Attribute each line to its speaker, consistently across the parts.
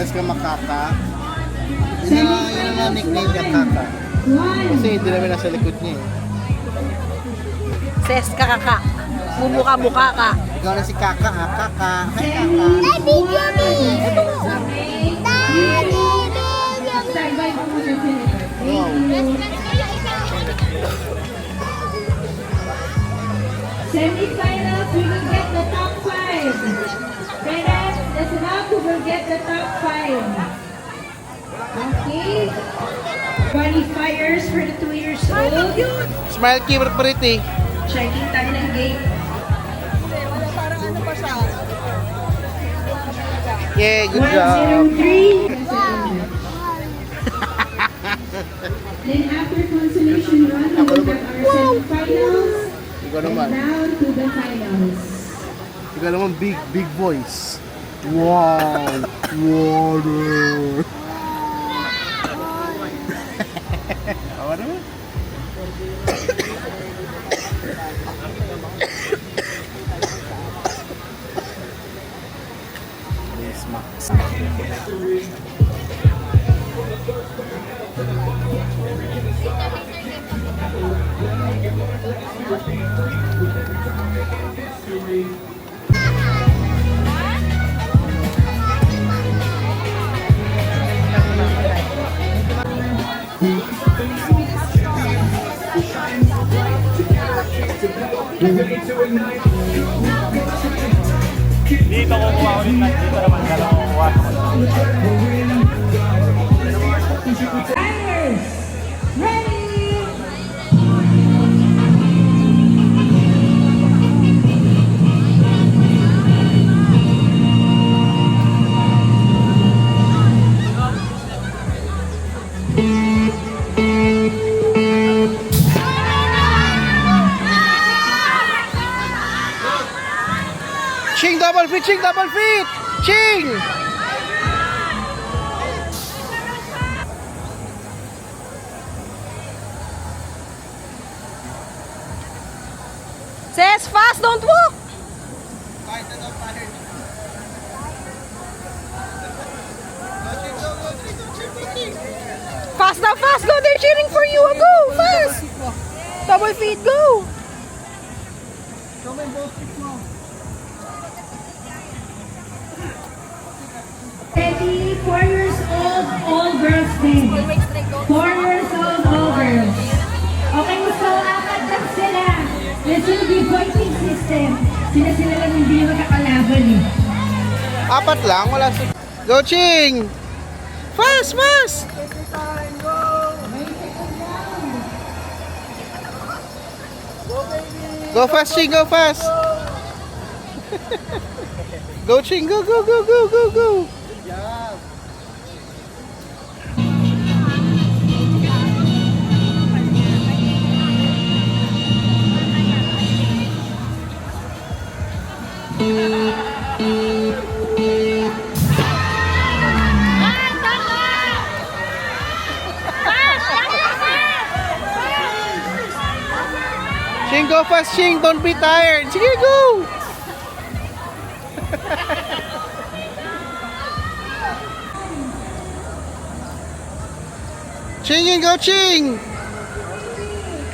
Speaker 1: Ses ka makaka. Yun na nickname niya, Kaka. Kasi hindi namin nasa likod niya eh.
Speaker 2: Ses ka kaka. Bumuka-buka ka.
Speaker 1: Ikaw na si Kaka, ha? Kaka. Hi, Kaka.
Speaker 3: Daddy, Jimmy! Daddy,
Speaker 1: Wow.
Speaker 4: Semi-finals, we will get the top 5. Parents, that's enough, we will get the top 5. Okay. Qualifiers for the 2 years old.
Speaker 1: Smile keeper pretty.
Speaker 4: Checking tayo ng gate.
Speaker 2: Parang ano pa siya?
Speaker 1: Yeah, good job.
Speaker 4: 103. Then after consolation run, we will have our semi-finals.
Speaker 1: Ikaw naman.
Speaker 4: And down to the finals.
Speaker 1: Ikaw naman, big voice. Wow. Water. Awa naman. Yes, Max.
Speaker 5: Dito kukuha ulit na dito naman ka kukuha.
Speaker 4: Timers, ready?
Speaker 1: Ching double feet, Ching double feet. Ching.
Speaker 2: Ses, fast, don't walk. Fast now, fast. Go, they're cheering for you. Go, fast. Double feet, go.
Speaker 4: Ready, 4 years old, all girls team. 4 years old, all girls. Okay, so apat lang sila. This will be voting system. Sila lang hindi magkakalaban eh.
Speaker 1: Apat lang, wala si... Go, Ching! Fast, fast! Go fast, Ching, go fast! Go, Ching, go, go, go, go, go, go! Ching, go fast, Ching! Don't be tired! Sige, go! Ching, go, Ching!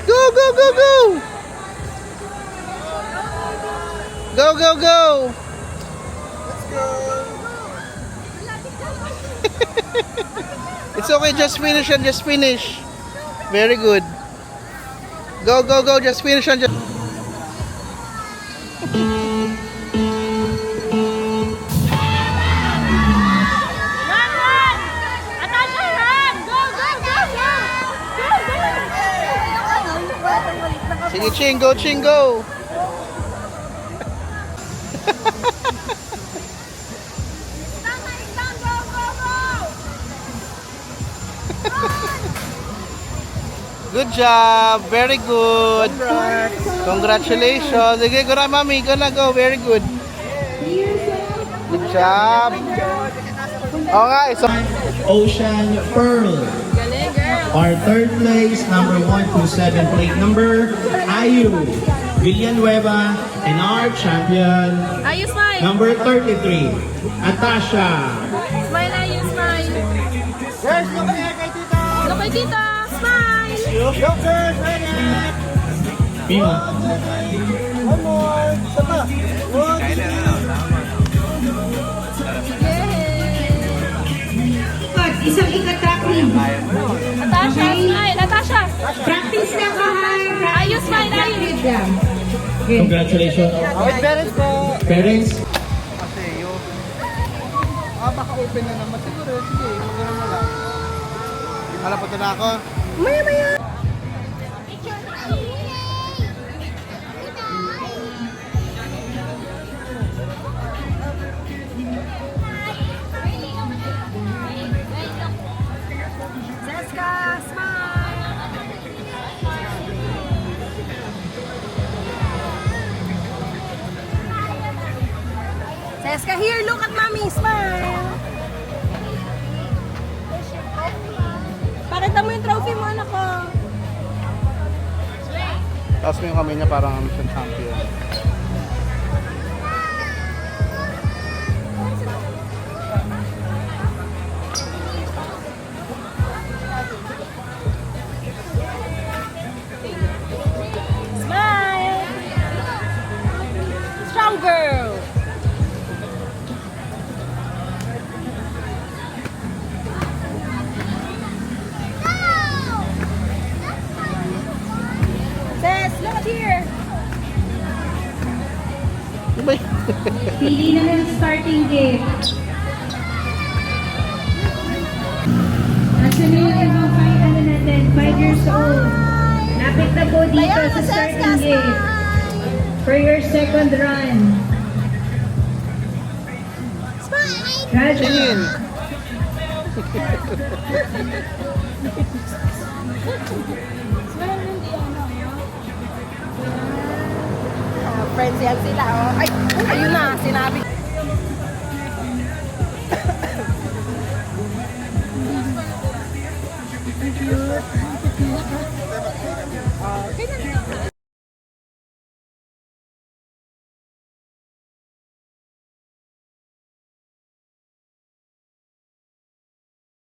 Speaker 1: Go, go, go, go! Go, go, go! Let's go! It's okay, just finish and just finish. Very good. Go, go, go, just finish and just... Sige, Ching, go, Ching, go! Good job, very good. Congratulations. Sige, go na, mami. Go na, go. Very good. Good job. Oo nga, so...
Speaker 6: Ocean Pearl. Our third place, number 127, plate number Ayu Villanueva, and our champion,
Speaker 2: Ayos, smile.
Speaker 6: number 33, Atasha.
Speaker 2: Smile, ayos. Hi, tita. Smile.
Speaker 6: Mima.
Speaker 4: At isang ika-tracking.
Speaker 2: Natasha, smile. Natasha.
Speaker 4: Practice na ka ha.
Speaker 2: Ayos, smile. Ayos.
Speaker 4: Okay.
Speaker 6: Congratulations.
Speaker 1: Parents po.
Speaker 6: Parents,
Speaker 1: Kasi yung... baka open na naman. Siguro, sige. Magano mo lang. Malapunta na ako.
Speaker 2: Maya, maya. Seska, smile. Seska, here, look at mommy, smile. Pakita mo yung trophy mo, anak ko.
Speaker 1: Tapos mo yung kamay niya parang ano siya champion.
Speaker 2: Smile. Strong girl. Ses, look at here.
Speaker 1: Ano ba yun?
Speaker 4: Pili na ng starting gate. At sunod yung mga 5 years old. Lapit na po dito sa starting gate. For your second run. Raja.
Speaker 1: Tingin.
Speaker 2: Friends yan sila. Oh. Ay, ayun na, sinabi. Cute.